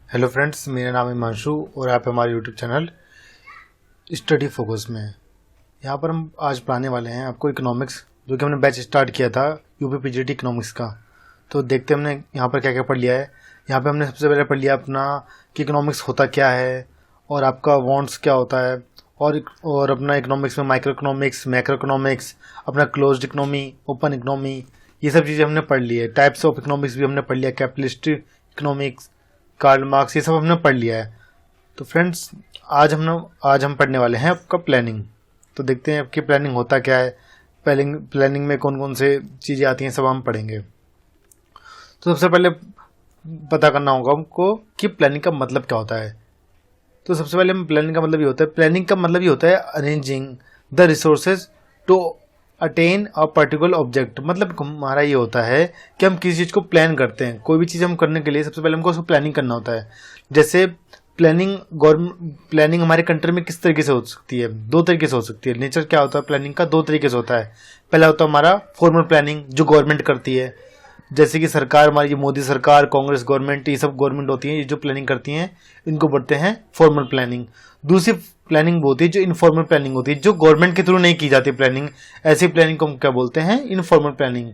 Hello friends, मेरा नाम है हिमांशु और आप हमारे यूट्यूब चैनल स्टडी फोकस में हैं। यहाँ पर हम आज पढ़ाने वाले हैं आपको इकोनॉमिक्स, जो कि हमने बैच स्टार्ट किया था यूपी पीजीटी इकोनॉमिक्स का। तो देखते हैं हमने यहाँ पर क्या क्या पढ़ लिया है। यहाँ पे हमने सबसे पहले पढ़ लिया अपना कि इकोनॉमिक्स होता क्या है और आपका वांट्स क्या होता है, और अपना इकोनॉमिक्स में माइक्रो इकोनॉमिक्स, मैक्रो इकोनॉमिक्स, अपना क्लोज्ड इकोनॉमी, ओपन इकोनॉमी, ये सब चीज़ें हमने पढ़ ली है। टाइप्स ऑफ इकोनॉमिक्स भी हमने पढ़ लिया, कैपिटलिस्ट इकोनॉमिक्स, कार्ल मार्क्स, ये सब हमने पढ़ लिया है। तो फ्रेंड्स, आज हम पढ़ने वाले हैं आपका प्लानिंग। तो देखते हैं आपकी प्लानिंग होता क्या है, प्लानिंग में कौन कौन से चीज़ें आती हैं, सब हम पढ़ेंगे। तो सबसे पहले पता करना होगा हमको कि प्लानिंग का मतलब क्या होता है। तो सबसे पहले प्लानिंग का मतलब ये होता है arranging the resources to attain a particular object. मतलब हमारा ये होता है कि हम किसी चीज़ को प्लान करते हैं। कोई भी चीज़ हम करने के लिए सबसे पहले हमको उसको प्लानिंग करना होता है। जैसे प्लानिंग हमारे कंट्री में किस तरीके से हो सकती है, दो तरीके से हो सकती है। नेचर क्या होता है प्लानिंग का, दो तरीके से होता है। पहला होता है हमारा फॉर्मल प्लानिंग, जो गवर्नमेंट करती है, जैसे कि सरकार हमारी, मोदी सरकार, कांग्रेस गवर्नमेंट, ये सब गवर्नमेंट होती है, ये जो प्लानिंग करती हैं इनको बोलते हैं फॉर्मल प्लानिंग। दूसरी प्लानिंग होती है जो इनफॉर्मल प्लानिंग होती है, जो गवर्नमेंट के थ्रू नहीं की जाती प्लानिंग। ऐसी प्लानिंग को हम क्या बोलते हैं, इनफॉर्मल प्लानिंग।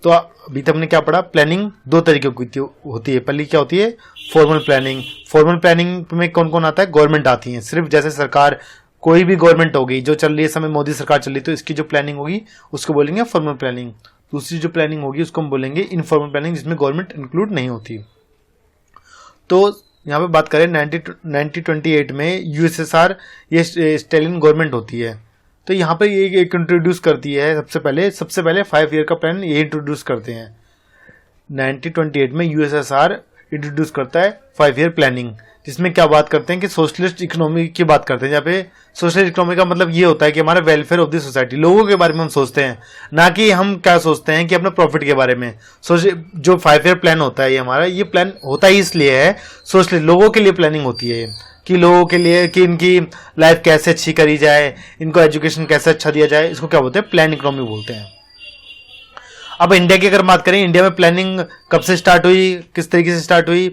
तो अभी तक हमने क्या पढ़ा, प्लानिंग दो तरीके की होती है। पहली क्या होती है, फॉर्मल प्लानिंग। फॉर्मल प्लानिंग में कौन कौन आता है, गवर्नमेंट आती है। सिर्फ जैसे सरकार, कोई भी गवर्नमेंट होगी जो चल रही है, समय मोदी सरकार चल रही है, तो इसकी जो प्लानिंग होगी उसको बोलेंगे फॉर्मल प्लानिंग। दूसरी जो प्लानिंग होगी उसको हम बोलेंगे इनफॉर्मल प्लानिंग, जिसमें गवर्नमेंट इंक्लूड नहीं होती। तो यहाँ पे बात करें 1928 में यूएसएसआर, ये स्टालिन गवर्नमेंट होती है। तो यहाँ पे ये एक इंट्रोड्यूस करती है, सबसे पहले 5 ईयर का प्लान ये इंट्रोड्यूस करते हैं। 1928 में यूएसएसआर इंट्रोड्यूस करता है 5 ईयर प्लानिंग, जिसमें क्या बात करते हैं कि सोशलिस्ट इकोनॉमी की बात करते हैं। जहाँ पे सोशलिस्ट इकोनॉमी का मतलब ये होता है कि हमारा वेलफेयर ऑफ द सोसाइटी, लोगों के बारे में हम सोचते हैं, ना कि हम क्या सोचते हैं कि अपने प्रॉफिट के बारे में। जो 5 ईयर प्लान होता है, ये हमारा ये प्लान होता ही इसलिए है, सोशलिस्ट लोगों के लिए प्लानिंग होती है, कि लोगों के लिए, कि इनकी लाइफ कैसे अच्छी करी जाए, इनको एजुकेशन कैसे अच्छा दिया जाए, इसको क्या बोलते हैं, प्लान इकोनॉमी बोलते हैं। अब इंडिया की अगर बात करें, इंडिया में प्लानिंग कब से स्टार्ट हुई, किस तरीके से स्टार्ट हुई,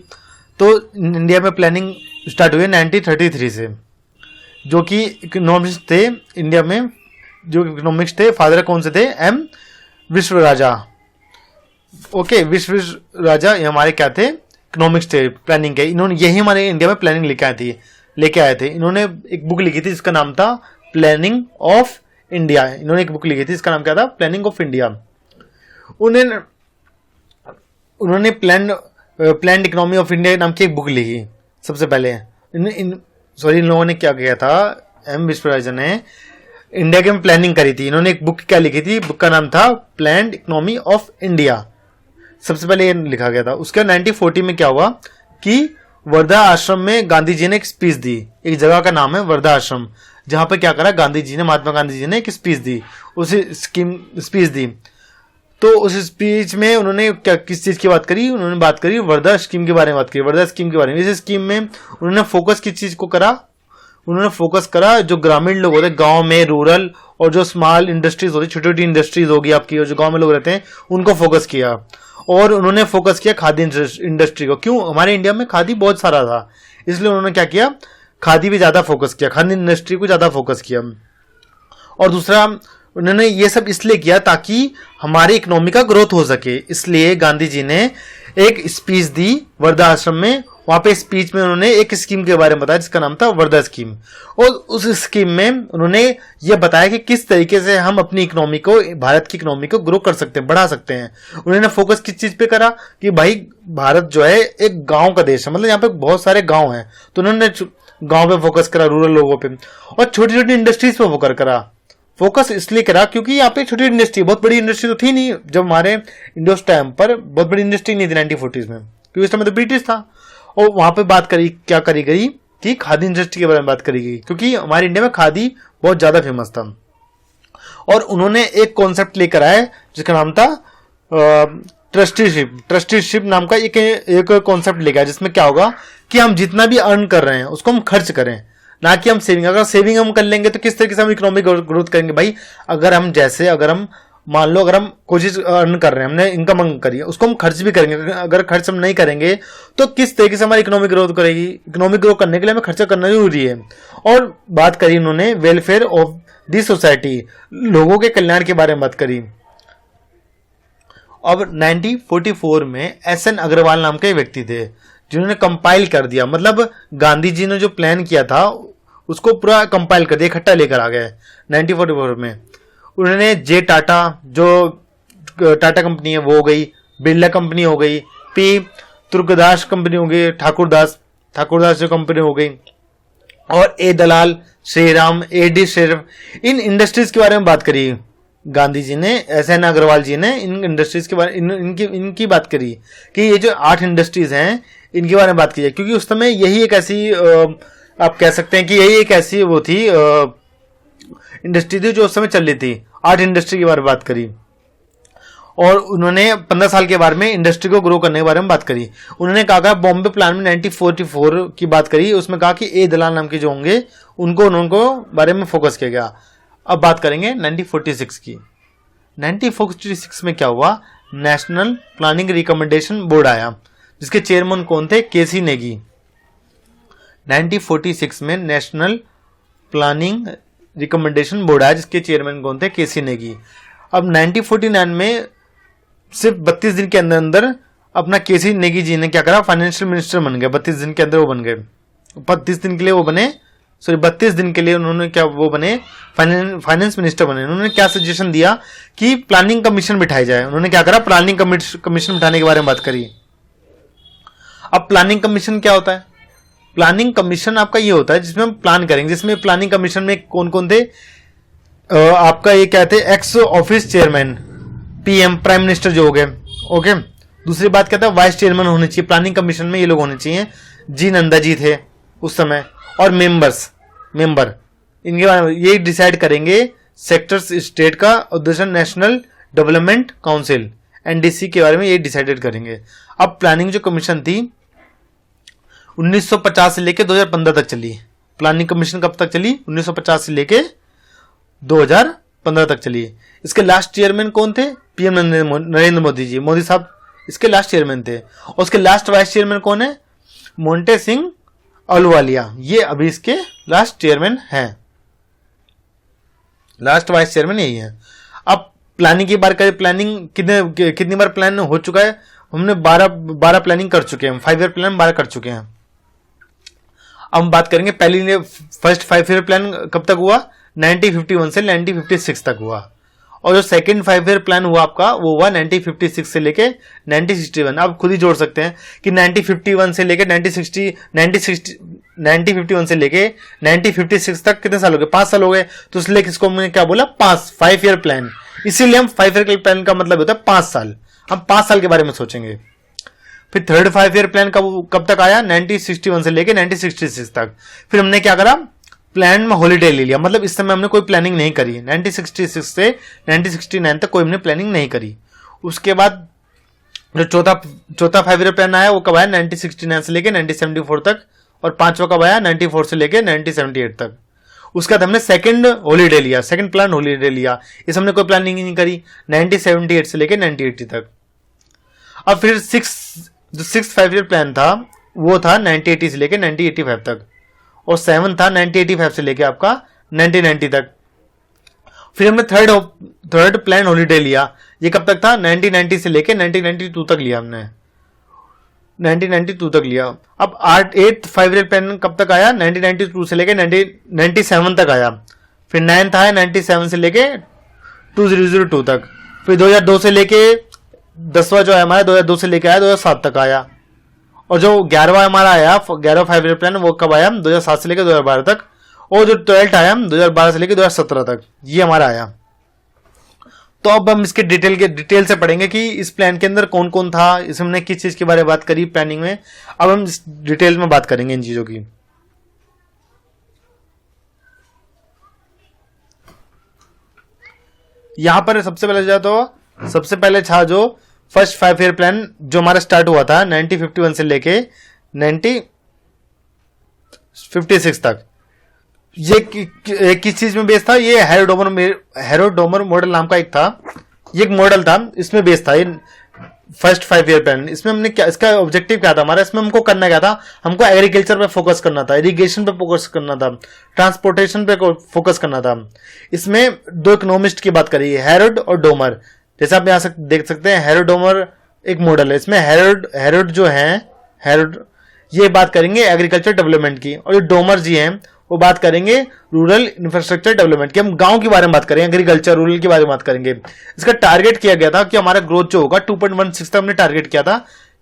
तो इंडिया में प्लानिंग स्टार्ट हुई 1933 से। जो कि इकोनॉमिक्स थे इंडिया में, जो इकोनॉमिक्स थे, फादर कौन से थे, एम विश्वराजा। ओके, विश्वराजा ये हमारे क्या थे, इकोनॉमिक्स थे, प्लानिंग के। इन्होंने यही हमारे इंडिया में प्लानिंग लेके आए थे। इन्होंने एक बुक लिखी थी, जिसका नाम था प्लानिंग ऑफ इंडिया। इन्होंने एक बुक लिखी थी, इसका नाम क्या था, प्लानिंग ऑफ इंडिया। उन्होंने प्लान्ड इकोनॉमी ऑफ इंडिया नाम की एक बुक लिखी सबसे पहले। इन लोगों ने क्या किया था, एम विश्वराजा ने इंडिया के में प्लानिंग करी थी। इन्होंने एक बुक क्या लिखी थी, बुक का नाम था प्लान्ड इकोनॉमी ऑफ इंडिया। सबसे पहले ये लिखा गया था। उसके 1940 में क्या हुआ कि वर्धा आश्रम में गांधी जी ने एक स्पीच दी। एक जगह का नाम है वर्धा आश्रम, जहां पर क्या करा गांधी जी ने, महात्मा गांधी जी ने एक स्पीच दी, स्पीच दी। तो उस स्पीच में उन्होंने क्या, किस चीज की बात करी, उन्होंने बात करी वर्धा स्कीम के बारे में, बात करी वर्धा स्कीम के बारे में। इस स्कीम में उन्होंने फोकस किस चीज को करा, उन्होंने फोकस करा जो ग्रामीण लोग होते हैं, गांव में, रूरल, और जो स्मॉल इंडस्ट्रीज होती है, छोटी छोटी इंडस्ट्रीज होगी आपकी, और जो गांव में लोग रहते हैं उनको फोकस किया। और उन्होंने फोकस किया खादी इंडस्ट्री को। क्यों, हमारे इंडिया में खादी बहुत सारा था, इसलिए उन्होंने क्या किया, खादी पे ज्यादा फोकस किया, खादी इंडस्ट्री को ज्यादा फोकस किया। और दूसरा, उन्होंने ये सब इसलिए किया ताकि हमारी इकोनॉमी का ग्रोथ हो सके। इसलिए गांधी जी ने एक स्पीच दी वर्धा आश्रम में। वहां पे स्पीच में उन्होंने एक स्कीम के बारे में बताया, जिसका नाम था वर्धा स्कीम। और उस स्कीम में उन्होंने ये बताया कि किस तरीके से हम अपनी इकोनॉमी को, भारत की इकोनॉमी को ग्रो कर सकते हैं, बढ़ा सकते हैं। उन्होंने फोकस किस चीज पे करा कि भाई भारत जो है एक गांव का देश है, मतलब यहाँ पे बहुत सारे गांव हैं, तो उन्होंने गांव पे फोकस करा, रूरल लोगों पे, और छोटी छोटी इंडस्ट्रीज पे फोकस करा। फोकस इसलिए करा क्योंकि यहाँ पे छोटी इंडस्ट्री, बहुत बड़ी इंडस्ट्री तो थी नहीं जब हमारे इंडिया उस टाइम पर, बहुत बड़ी इंडस्ट्री नहीं थी 1940s में, क्योंकि उस टाइम में तो ब्रिटिश था। और वहां पे बात करी, क्या करी गई कि खादी इंडस्ट्री के बारे में बात करी गई, क्योंकि हमारे इंडिया में खादी बहुत ज्यादा फेमस था। और उन्होंने एक कॉन्सेप्ट लेकर आए जिसका नाम था ट्रस्टीशिप नाम का एक कॉन्सेप्ट लेकर आया, जिसमें क्या होगा कि हम जितना भी अर्न कर रहे हैं उसको हम खर्च करें, ना कि हम सेविंग। अगर सेविंग हम कर लेंगे तो किस तरीके से हम इकोनॉमिक ग्रोथ करेंगे भाई। अगर हम मान लो अगर हम कोई चीज अर्न कर रहे हैं, हमने इनकम अर्न करी है, उसको हम खर्च भी करेंगे, अगर खर्च हम नहीं करेंगे तो किस तरीके से हमारी इकोनॉमिक ग्रोथ करेगी। इकोनॉमिक ग्रोथ करने के लिए हमें खर्चा करना जरूरी है। और बात करी उन्होंने वेलफेयर ऑफ दी सोसाइटी, लोगों के कल्याण के बारे में बात करी। अब 1944 में SN अग्रवाल नाम के व्यक्ति थे जिन्होंने कंपाइल कर दिया, मतलब गांधी जी ने जो प्लान किया था उसको पूरा कंपाइल कर दिया, इकट्ठा लेकर आ गए 1944 में। उन्होंने जे टाटा, जो टाटा कंपनी है वो हो गई, बिरला कंपनी हो गई, पी तुर्कदास कंपनी हो गई, ठाकुरदास जो कंपनी हो गई, और ए दलाल, श्रीराम, AD शेरफ, इन इंडस्ट्रीज के बारे में बात करी गांधी जी ने। SN अग्रवाल जी ने इन इंडस्ट्रीज के बारे इनकी बात करी कि ये जो 8 इंडस्ट्रीज हैं इनके बारे में बात की जाए, क्योंकि उस समय यही एक ऐसी आप कह सकते हैं कि यही एक ऐसी वो थी इंडस्ट्री थी जो उस समय चल रही थी। 8 इंडस्ट्री के बारे में बात करी और उन्होंने 15 साल के बारे में इंडस्ट्री को ग्रो करने के बारे में बात करी। उन्होंने कहा बॉम्बे प्लान में 1944 की बात करी, उसमें कहा कि ए दलाल नाम के जो होंगे उनको बारे में फोकस किया गया। अब बात करेंगे 1946 की। 1946 में क्या हुआ, नेशनल प्लानिंग रिकमेंडेशन बोर्ड आया जिसके चेयरमैन कौन थे, KC नेगी। 1946 में नेशनल प्लानिंग रिकमेंडेशन बोर्ड आया जिसके चेयरमैन कौन थे, KC नेगी। अब 1949 में सिर्फ 32 दिन के अंदर अंदर अपना KC नेगी जी ने क्या करा, फाइनेंशियल मिनिस्टर बन गए। 32 दिन के अंदर वो बन गए, 32 दिन के लिए वो बने, 32 दिन के लिए उन्होंने क्या वो बने, फाइनेंस मिनिस्टर बने। उन्होंने क्या सजेशन दिया कि प्लानिंग कमीशन बिठाई जाए। उन्होंने क्या करा, प्लानिंग कमीशन बिठाने के बारे में बात करी। अब प्लानिंग कमीशन क्या होता है, प्लानिंग कमीशन आपका ये होता है जिसमें हम प्लान करेंगे, जिसमें प्लानिंग कमीशन में कौन कौन थे, आपका ये क्या थे, x office chairman, PM prime minister जो हो गए, ओके। दूसरी बात क्या था, वाइस चेयरमैन होने चाहिए प्लानिंग कमीशन में, ये लोग होने चाहिए। जी नंदा जी थे उस समय, और मेंबर इनके बारे में ये डिसाइड करेंगे सेक्टर्स स्टेट का, और दूसरा नेशनल डेवलपमेंट काउंसिल NDC के बारे में ये डिसाइडेड करेंगे। अब प्लानिंग जो कमीशन थी 1950 से लेके 2015 तक चली। प्लानिंग कमीशन कब तक चली, 1950 से लेके 2015 तक चली। इसके लास्ट चेयरमैन कौन थे, PM नरेंद्र मोदी जी, मोदी साहब इसके लास्ट चेयरमैन थे। और उसके लास्ट वाइस चेयरमैन कौन है, मोंटे सिंह अहलूवालिया, ये अभी इसके लास्ट चेयरमैन हैं। लास्ट वाइस चेयरमैन यही है। अब प्लानिंग की बात करें, प्लानिंग कितनी बार प्लान हो चुका है, हमने 12 प्लानिंग कर चुके हैं, 5 ईयर प्लान 12 कर चुके हैं। अब हम बात करेंगे पहली फर्स्ट 5 ईयर प्लान कब तक हुआ, 1951 से 1956 तक हुआ। और जो सेकंड 5 ईयर प्लान हुआ आपका वो हुआ 1956 से लेके 1961। आप खुद ही जोड़ सकते हैं कि 1951 से लेके 1951 से लेके 1956 तक कितने साल हो गए, 5 साल हो गए। तो इसलिए किसको मैंने क्या बोला, 5 ईयर प्लान। इसीलिए हम 5 ईयर प्लान का मतलब होता है 5 साल। हम 5 साल के बारे में सोचेंगे। फिर थर्ड 5 ईयर प्लान कब तक आया, 1961 से लेके 1966 तक। फिर हमने क्या करा, प्लान में हॉलीडे ले लिया, मतलब इस समय हमने कोई प्लानिंग नहीं करी। 1966 से 1969 तक कोई हमने प्लानिंग नहीं करी। उसके बाद जो चौथा 5 ईयर प्लान आया वो कब आया, 1969 से लेके 1974 तक। और पांचवा कब आया, 94 से लेके 1978 तक। उसके बाद हमने सेकंड हॉलीडे लिया, सेकंड प्लान हॉलीडे लिया। इस हमने कोई प्लानिंग नहीं करी 1978 से लेके 1980 तक। अब फिर जो 6th 5 ईयर प्लान था वो था 1980 से लेके 1985 तक। और 7 था 1985 से लेके आपका 1990 तक। फिर हमने थर्ड प्लान हॉलीडे लिया, ये कब तक था, 1990 से लेके 1992 तक लिया हमने, 1992 तक लिया। अब 8th 5 ईयर प्लान कब तक आया, 1992 से लेके 1997 तक आया। फिर 9th आया 97 से लेके 2002 तक। फिर 2002 से लेके 10वां जो है हमारा 2002 से लेके आया 2007 तक आया। और जो 11वां हमारा आया 11वां 5 ईयर प्लान वो कब आया, 2007 से लेकर 2012 तक। और जो 12th आया 2012 से लेकर 2017 तक, ये हमारा आया। तो अब हम इसके डिटेल से पढ़ेंगे कि इस प्लान के अंदर कौन कौन था, इसमें हमने किस चीज के बारे में बात करी प्लानिंग में। अब हम डिटेल में बात करेंगे इन चीजों की। यहां पर सबसे पहले जो तो सबसे पहले था जो फर्स्ट 5 ईयर प्लान जो हमारा स्टार्ट हुआ था 1951 से लेके 1956 तक। ये किस चीज में बेस्ड था, ये हेरोडोमर मॉडल नाम का एक था, ये एक मॉडल था, इसमें बेस था ये फर्स्ट 5 ईयर प्लान। इसमें हमने क्या, इसका ऑब्जेक्टिव क्या था हमारा, इसमें हमको करना क्या था, हमको एग्रीकल्चर पे फोकस करना था, इरिगेशन पे फोकस करना था, ट्रांसपोर्टेशन पे फोकस करना था। इसमें दो इकोनॉमिस्ट की बात करी है, हैरोल्ड और डोमर। जैसे आप यहाँ देख सकते हैं, हैरोल्ड डोमर एक मॉडल है। इसमें हैरोल्ड जो है, हैरोल्ड ये बात करेंगे एग्रीकल्चर डेवलपमेंट की, और जो डोमर जी हैं वो बात करेंगे रूरल इंफ्रास्ट्रक्चर डेवलपमेंट की। हम गांव के बारे में बात करेंगे, एग्रीकल्चर रूरल के बारे में बात करेंगे। इसका टारगेट किया गया था कि हमारा ग्रोथ जो होगा 2.16 तक हमने टारगेट किया था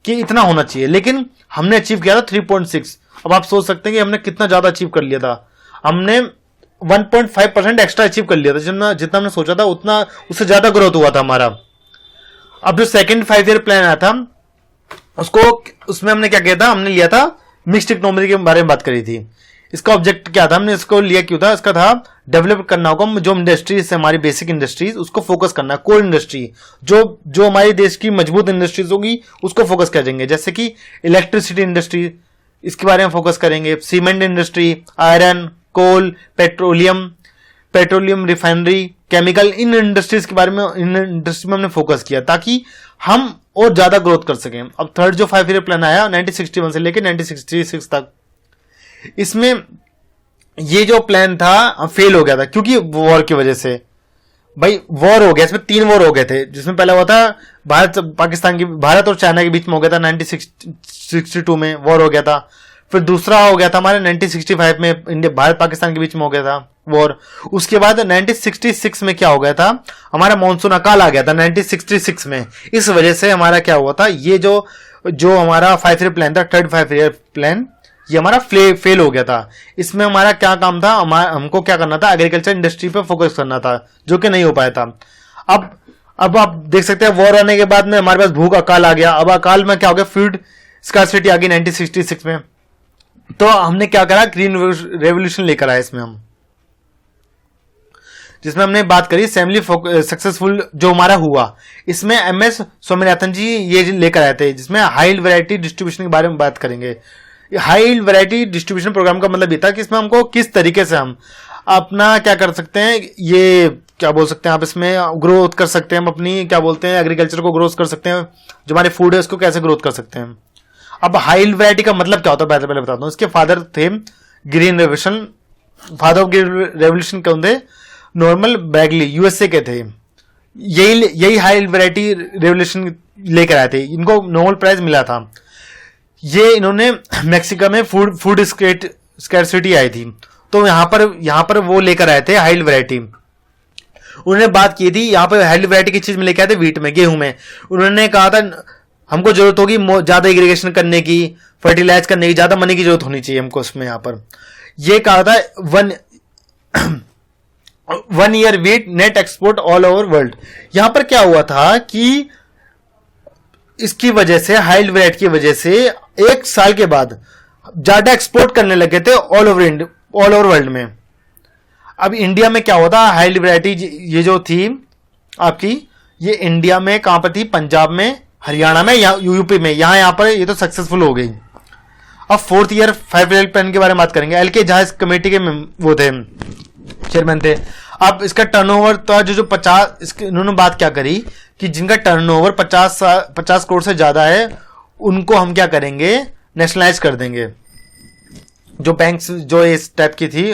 कि इतना होना चाहिए, लेकिन हमने अचीव किया था 3.6। अब आप सोच सकते हैं कि हमने कितना ज्यादा अचीव कर लिया था। हमने 1.5% एक्स्ट्रा अचीव कर लिया था, जितना हमने सोचा था उतना, उससे ज्यादा ग्रोथ हुआ था हमारा। अब जो सेकंड 5 ईयर प्लान आया था उसमें हमने क्या किया था, हमने लिया था मिक्स्ड इकोनॉमी के बारे में बात करी थी। इसका ऑब्जेक्ट क्या था, हमने इसको लिया क्यों था, इसका था डेवलप करना होगा जो इंडस्ट्रीज है हमारी बेसिक इंडस्ट्रीज, उसको फोकस करना। कोल इंडस्ट्री जो हमारे देश की मजबूत इंडस्ट्रीज होगी उसको फोकस करेंगे, जैसे कि इलेक्ट्रिसिटी इंडस्ट्री, इसके बारे में फोकस करेंगे। सीमेंट इंडस्ट्री, आयरन, कोल, पेट्रोलियम रिफाइनरी, केमिकल, इन इंडस्ट्रीज के बारे में, इन इंडस्ट्री में हमने फोकस किया ताकि हम और ज्यादा ग्रोथ कर सकें। अब थर्ड जो 5 ईयर प्लान आया 1961 से लेकर 1966 तक, इसमें ये जो प्लान था फेल हो गया था क्योंकि वॉर की वजह से। भाई वॉर हो गया, इसमें 3 वॉर हो गए थे, जिसमें पहला हुआ था भारत और चाइना के बीच में हो गया था 1962 में वॉर हो गया था। फिर दूसरा हो गया था हमारे 1965 में भारत पाकिस्तान के बीच में हो गया था वॉर। उसके बाद 1966 में क्या हो गया था, हमारा मानसून अकाल आ गया था 1966 में। इस वजह से हमारा क्या हुआ था, ये जो हमारा 5 ईयर प्लान था, थर्ड 5 ईयर प्लान, ये हमारा फेल हो गया था। इसमें हमारा क्या काम था, हमको क्या करना था, एग्रीकल्चर इंडस्ट्री पे फोकस करना था, जो कि नहीं हो पाया था। अब आप देख सकते हैं वॉर आने के बाद में हमारे पास भूख अकाल आ गया। अब अकाल में क्या हो गया, फूड स्कार्सिटी आ गई 1966 में। तो हमने क्या करा, ग्रीन रेवोल्यूशन लेकर आए इसमें हम, जिसमें हमने बात करी फैमिली सक्सेसफुल जो हमारा हुआ। इसमें MS स्वामीनाथन जी ये लेकर आए थे, जिसमें हाई वैरायटी डिस्ट्रीब्यूशन के बारे में बात करेंगे। हाई वैरायटी डिस्ट्रीब्यूशन प्रोग्राम का मतलब ये था कि इसमें हमको किस तरीके से हम अपना क्या कर सकते हैं, ये क्या बोल सकते हैं आप, इसमें ग्रोथ कर सकते हैं हम अपनी, क्या बोलते हैं, एग्रीकल्चर को ग्रोथ कर सकते हैं, जो हमारे फूड है उसको कैसे ग्रोथ कर सकते हैं। अब हाई वैरायटी का मतलब क्या होता है पहले बताता हूँ। इसके फादर थे green revolution, father of green revolution कौन थे, नॉर्मन बैगली, USA के थे। यही हाई वैरायटी रेवोल्यूशन लेकर आए थे, इनको नोबेल प्राइज मिला था। ये इन्होंने मैक्सिको में फूड स्कैर्सिटी आई थी, तो यहां पर वो लेकर आए थे हाई वैरायटी। उन्होंने बात की थी, यहाँ पर हाई वैरायटी की चीज में लेकर आए थे, वीट में, गेहूं में। उन्होंने कहा था हमको जरूरत होगी ज्यादा इरिगेशन करने की, फर्टिलाइज करने की, ज्यादा मनी की जरूरत होनी चाहिए हमको उसमें। यहाँ पर ये कहा था 1 year wheat net export all over world. यहां पर क्या हुआ था कि इसकी वजह से, हाई वैरायटी की वजह से 1 साल के बाद ज्यादा एक्सपोर्ट करने लगे थे ऑल ओवर वर्ल्ड में। अब इंडिया में क्या होता, हाई वैरायटी ये जो थी आपकी, ये इंडिया में कहां पर थी, पंजाब में, हरियाणा में या यूपी में, यहाँ पर ये तो सक्सेसफुल हो गई। अब 4th ईयर 5 ईयर प्लान के बारे में बात करेंगे। LK झा इस कमेटी के वो थे, चेयरमैन थे। अब इसका टर्नओवर था जो 50, इन्होंने बात क्या करी कि जिनका टर्नओवर 50 करोड़ से ज्यादा है उनको हम क्या करेंगे, नेशनलाइज कर देंगे। जो बैंक्स जो इस टाइप की थी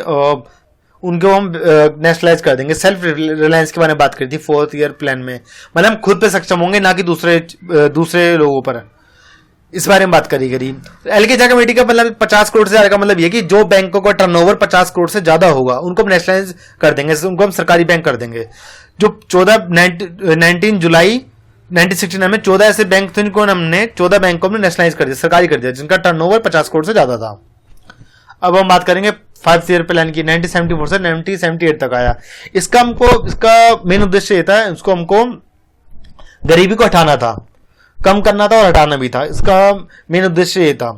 उनको हम नेशनलाइज कर देंगे। सेल्फ रिलायंस के बारे में बात करी थी 4th ईयर प्लान में, मतलब हम खुद पे सक्षम होंगे, ना कि दूसरे लोगों पर। इस बारे में बात करी गई। LK झा कमेटी का मतलब 50 करोड़ से ज्यादा का मतलब ये कि जो बैंकों का टर्नओवर 50 करोड़ से ज्यादा होगा उनको हम नेशनलाइज कर देंगे, उनको हम सरकारी बैंक कर देंगे। जो 19 जुलाई 1969 में 14 ऐसे बैंक थे, इनको हमने 14 बैंकों में नेशनलाइज कर दिया, सरकारी कर दिया, जिनका टर्नओवर 50 करोड़ से ज्यादा था। अब हम बात करेंगे 5 ईयर प्लान की, 1974 से 1978 तक आया। इसका मेन उद्देश्य ये था, इसको हमको गरीबी को हटाना था, कम करना था और हटाना भी था। इसका मेन उद्देश्य ये था।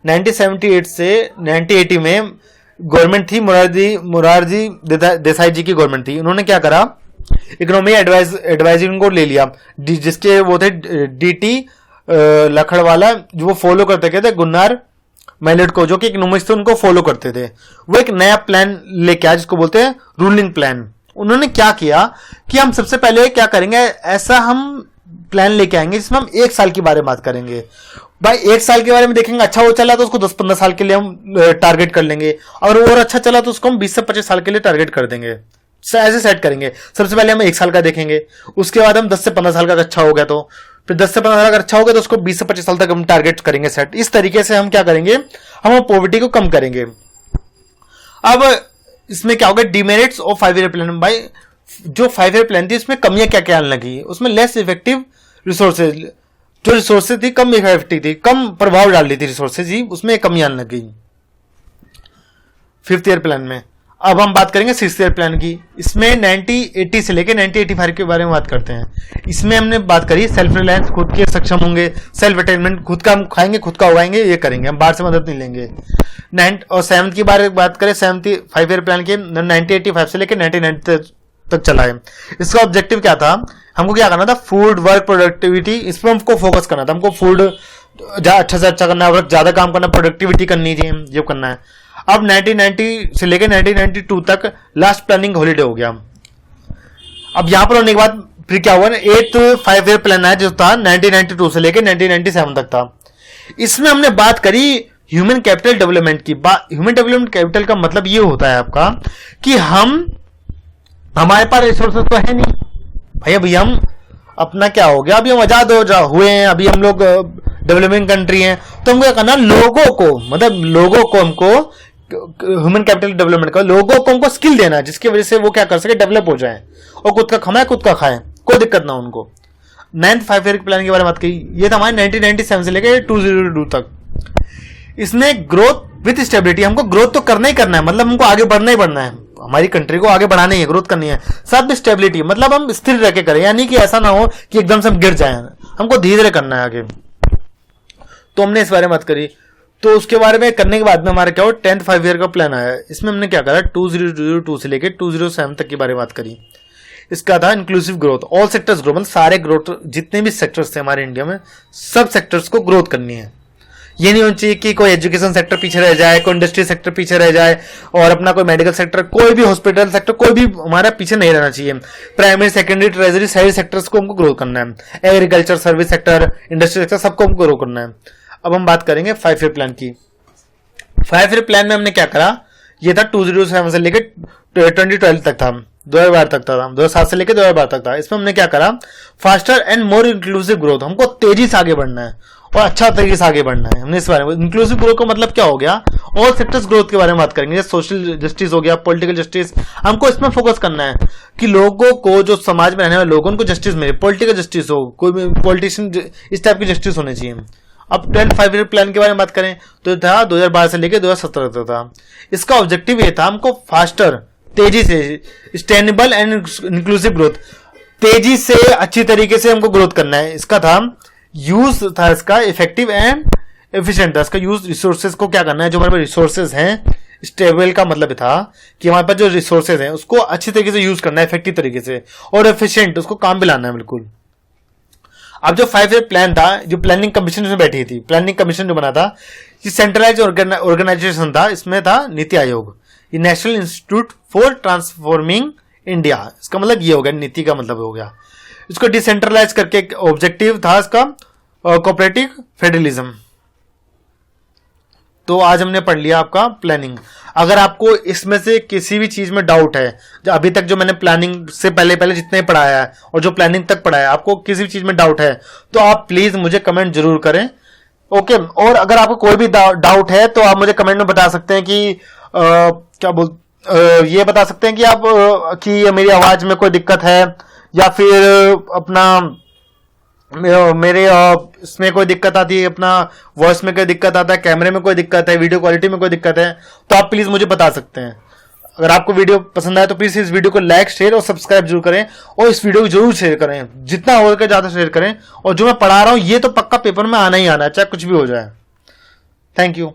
1978 से 1980 में गवर्नमेंट थी, मोरारजी देसाई जी की गवर्नमेंट थी। उन्होंने क्या करा, इकोनॉमी एडवाइजर को ले लिया, जिसके वो थे DT लखड़वाला, जो वो फॉलो करते थे गुन्नार मैलेट को, जो कि इकोनॉमिस्ट थे, उनको फॉलो करते थे। वो एक नया प्लान लेके आया जिसको बोलते हैं रूलिंग प्लान। उन्होंने क्या किया कि हम सबसे पहले क्या करेंगे, ऐसा हम प्लान लेके आएंगे जिसमें हम 1 साल के बारे में बात करेंगे। भाई 1 साल के बारे में देखेंगे, अच्छा वो चला तो उसको 10-15 साल के लिए हम टारगेट कर लेंगे, और और अच्छा चला तो उसको हम 20 से 25 साल के लिए टारगेट कर देंगे। ऐसे सेट करेंगे। सबसे पहले हम 1 साल का देखेंगे, उसके बाद हम 10 से 15 साल का अच्छा हो गया तो फिर 10 से 15 साल का अच्छा हो गया तो उसको 20 से 25 साल तक हम टारगेट करेंगे सेट। इस तरीके से हम क्या करेंगे, हम पॉवर्टी को कम करेंगे। अब इसमें क्या होगा, डिमेरिट्स ऑफ 5 ईयर प्लान। भाई जो 5 ईयर प्लान थी उसमें कमियां क्या क्या आने लगी, उसमें लेस इफेक्टिव रिसोर्सेज, जो रिसोर्सेज थी कम इफेक्टिव थी, कम प्रभाव डाल रही थी रिसोर्सेज ही, उसमें कमी आने लग गई 5th ईयर प्लान में। अब हम बात करेंगे 6th ईयर प्लान की। इसमें 1980 से लेकर 1985 के बारे में बात करते हैं। इसमें हमने बात करी सेल्फ रिलायंस, खुद के सक्षम होंगे, सेल्फ अटेनमेंट, खुद का हम खाएंगे खुद का उगाएंगे, ये करेंगे, हम बाहर से मदद नहीं लेंगे। 7th की बात करें, 7th 5 ईयर प्लान के 1985 से लेकर 1990 तक चला है। इसका ऑब्जेक्टिव क्या था, हमको क्या करना था, फूड, वर्क, प्रोडक्टिविटी, इस पर हमको फोकस करना था। हमको फूड अच्छा से अच्छा करना है, वर्क ज्यादा काम करना, प्रोडक्टिविटी करनी चाहिए, ये करना है। अब 1990 से लेकर 1992 तक लास्ट प्लानिंग हॉलीडे हो गया। अब यहां पर होने के बाद फिर क्या हुआ ना, 8th 5 ईयर प्लान है जो था 1992 से लेकर 1997 तक था। इसमें हमने बात करी ह्यूमन कैपिटल डेवलपमेंट की। ह्यूमन डेवलपमेंट कैपिटल का मतलब ये होता है आपका कि हमारे पास रिसोर्सेज तो है नहीं भाई, अभी हम अपना क्या हो गया, अभी हम आजाद हुए हैं, अभी हम लोग डेवलपिंग कंट्री हैं, तो हमको क्या करना, लोगों को, मतलब लोगों को हमको ह्यूमन कैपिटल डेवलपमेंट का, लोगों को हमको स्किल देना है जिसकी वजह से वो क्या कर सके, डेवलप हो जाए और खुद का कमाए खुद का खाए, कोई दिक्कत ना उनको। 9th 5 ईयर प्लान के बारे में बात की, ये था हमारे 1997 से लेकर 2002 तक। इसमें ग्रोथ विथ स्टेबिलिटी, हमको ग्रोथ तो करना ही करना है, मतलब हमको आगे बढ़ना ही बढ़ना है, हमारी कंट्री को आगे बढ़ानी है, ग्रोथ करनी है, साथ में स्टेबिलिटी, मतलब हम स्थिर रह के करें, यानी कि ऐसा ना हो कि एकदम से हम गिर जाएं, हमको धीरे धीरे करना है आगे। तो हमने इस बारे में बात करी। तो उसके बारे में करने के बाद में हमारा क्या हो, 10th 5 ईयर का प्लान आया। इसमें हमने क्या करा, 2002 से लेकर 2007 तक के बारे में बात करी। इसका था inclusive growth, all sectors growth, मतलब सारे ग्रोथ, जितने भी सेक्टर्स थे हमारे इंडिया में, सब सेक्टर्स को ग्रोथ करनी है। ये नहीं होना चाहिए कि कोई एजुकेशन सेक्टर पीछे रह जाए, कोई इंडस्ट्री सेक्टर पीछे रह जाए, और अपना कोई मेडिकल सेक्टर, कोई भी हॉस्पिटल सेक्टर, कोई भी हमारा पीछे नहीं रहना चाहिए। प्राइमरी, सेकेंडरी, ट्रेजरी, सारे सेक्टर्स को हमको ग्रो करना है। Agriculture, service sector, industry sector, सबको हमको ग्रो करना है। अब हम बात करेंगे 5 ईयर प्लान की। 5 ईयर प्लान में हमने क्या करा, ये था 2007 से लेकर 2012 तक था, 2012 तक था, 2007 से लेकर 2012 तक था। इसमें हमने क्या करा, faster and more inclusive growth, हमको तेजी से आगे बढ़ना है और अच्छा तरीके से आगे बढ़ना है। हमने इस बारे में इंक्लूसिव ग्रोथ का मतलब क्या हो गया, ऑल सेक्टर्स ग्रोथ के बारे में बात करेंगे, जैसे सोशल जस्टिस हो गया, पॉलिटिकल जस्टिस, हमको इसमें फोकस करना है कि लोगों को, जो समाज में रहने वाले लोगों को जस्टिस मिले, पॉलिटिकल जस्टिस हो, कोई भी पॉलिटिशियन, इस टाइप की जस्टिस होनी चाहिए। अब 10th 5 ईयर प्लान के बारे में बात करें तो था 2012 से लेकर 2017 तक था। इसका ऑब्जेक्टिव ये था, हमको फास्टर, तेजी से, सस्टेनेबल एंड इंक्लूसिव ग्रोथ, तेजी से अच्छी तरीके से हमको ग्रोथ करना है। इसका था यूज था, इसका इफेक्टिव एंड एफिशिएंट था। इसका यूज, रिसोर्सेज को क्या करना है, जो हमारे पास रिसोर्सेज हैं, स्टेबल का मतलब था कि हमारे पास जो रिसोर्सेज हैं उसको अच्छी तरीके से यूज करना है, इफेक्टिव तरीके से, और एफिशिएंट, उसको काम भी लाना है बिल्कुल। अब जो 5 ईयर प्लान था, जो प्लानिंग कमीशन में बैठी थी, प्लानिंग कमीशन जो बना था, ये सेंट्रलाइज ऑर्गेनाइजेशन था, इसमें था नीति आयोग, ये national institute for transforming India, इसका मतलब ये हो गया, नीति का मतलब हो गया। इसको डिसेंट्रलाइज करके ऑब्जेक्टिव था इसका कोऑपरेटिव फेडरलिज्म। तो आज हमने पढ़ लिया आपका प्लानिंग। अगर आपको इसमें से किसी भी चीज में डाउट है, जो अभी तक जो मैंने प्लानिंग से पहले जितने पढ़ाया है और जो प्लानिंग तक पढ़ाया है, आपको किसी भी चीज में डाउट है तो आप प्लीज मुझे कमेंट जरूर करें, ओके। और अगर आपको कोई भी डाउट है तो आप मुझे कमेंट में बता सकते हैं कि ये बता सकते हैं कि आप कि मेरी आवाज में कोई दिक्कत है, या फिर अपना मेरे इसमें कोई दिक्कत आती है, अपना वॉइस में कोई दिक्कत आता है, कैमरे में कोई दिक्कत है, वीडियो क्वालिटी में कोई दिक्कत है, तो आप प्लीज मुझे बता सकते हैं। अगर आपको वीडियो पसंद आए तो प्लीज इस वीडियो को लाइक, शेयर और सब्सक्राइब जरूर करें, और इस वीडियो को जरूर शेयर करें, जितना हो सके ज्यादा शेयर करें। और जो मैं पढ़ा रहा हूं ये तो पक्का पेपर में आना ही आना है, चाहे कुछ भी हो जाए। Thank you.